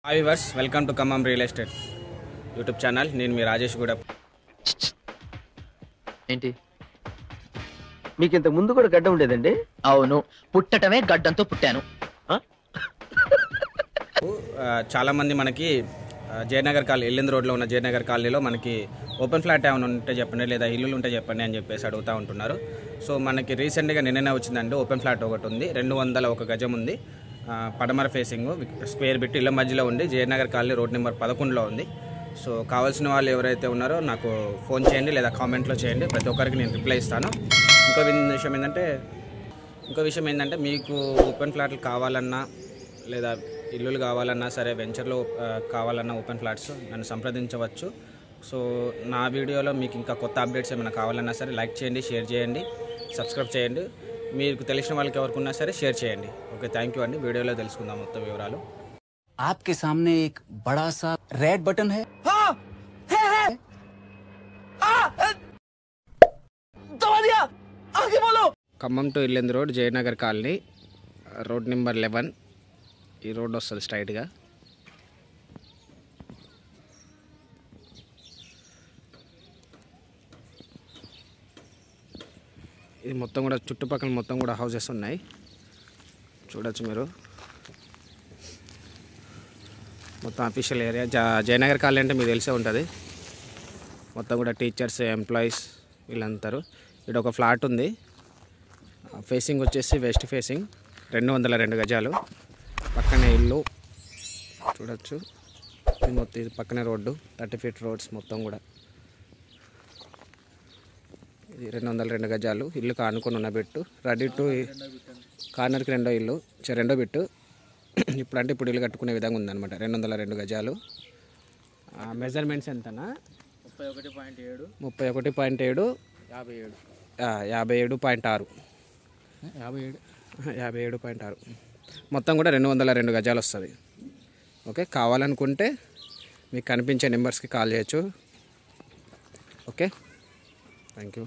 Hi viewers, welcome to Khammam real estate YouTube channel. నేను మీ రాజేష్ కూడా. ఏంటి మీకు ఇంత ముందు కూడా గడ్డ ఉండేదండి? అవును, పుట్టటమే గడ్డంతో పుట్టాను. చాలామంది మనకి జయనగర్ కాలనీ, ఎల్లింది రోడ్లో ఉన్న జయనగర్ కాలనీలో మనకి ఓపెన్ ఫ్లాట్ ఏమైనా ఉంటే చెప్పండి, లేదా ఇల్లులు ఉంటే చెప్పండి అని చెప్పేసి అడుగుతూ ఉంటున్నారు. సో మనకి రీసెంట్గా నిన్ననే వచ్చిందండి ఓపెన్ ఫ్లాట్ ఒకటి ఉంది. 201 గజం ఉంది. పడమర ఫేసింగ్ స్క్వేర్ బిట్ ఇళ్ళ మధ్యలో ఉంది. జయనగర్ కాలనీ రోడ్ నెంబర్ 11లో ఉంది. సో కావాల్సిన వాళ్ళు ఎవరైతే ఉన్నారో నాకు ఫోన్ చేయండి లేదా కామెంట్లో చేయండి. ప్రతి ఒక్కరికి నేను రిప్లై ఇస్తాను. ఇంకో విషయం ఏంటంటే మీకు ఓపెన్ ఫ్లాట్లు కావాలన్నా లేదా ఇల్లులు కావాలన్నా సరే, వెంచర్లో కావాలన్నా ఓపెన్ ఫ్లాట్స్ నన్ను సంప్రదించవచ్చు. సో నా వీడియోలో మీకు ఇంకా కొత్త అప్డేట్స్ ఏమైనా కావాలన్నా సరే లైక్ చేయండి, షేర్ చేయండి, సబ్స్క్రైబ్ చేయండి. మీకు తెలిసిన వాళ్ళకి ఎవరికన్నా సరే షేర్ చేయండి. ఓకే, థ్యాంక్ యూ అండి. వీడియోలో తెలుసుకుందాం మొత్తం వివరాలు. आपके सामने एक बड़ा सा रेड बटन है। ఖమ్మం టు ఇల్లింది road, Jayanagar colony, road number 11. ఈ రోడ్ వస్తుంది స్ట్రైట్గా. ఇది మొత్తం కూడా చుట్టుపక్కల మొత్తం కూడా హౌసెస్ ఉన్నాయి, చూడొచ్చు మీరు. మొత్తం అఫీషియల్ ఏరియా. జయనగర్ కాలనీ అంటే మీకు తెలిసే ఉంటుంది. మొత్తం కూడా టీచర్స్, ఎంప్లాయీస్ వీళ్ళంతారు. ఇక్కడ ఒక ఫ్లాట్ ఉంది. ఫేసింగ్ వచ్చేసి వెస్ట్ ఫేసింగ్, 202 గజాలు. పక్కనే ఇల్లు చూడొచ్చు. ఇది మొత్తం ఇది పక్కనే రోడ్డు, 30 ఫీట్ రోడ్స్ మొత్తం కూడా. ఇది 202 గజాలు. ఇల్లు కానుకొని ఉన్న బిట్టు, రెడీ టు కార్నర్కి రెండో బిట్టు. ఇప్పుడు ఇల్లు కట్టుకునే విధంగా ఉందన్నమాట. 202 గజాలు. మెజర్మెంట్స్ ఎంతనా? 31.7, 57.6, 57.6. మొత్తం కూడా 202 గజాలు వస్తుంది. ఓకే, కావాలనుకుంటే మీకు కనిపించే నెంబర్స్కి కాల్ చేయొచ్చు. Okay, thank you.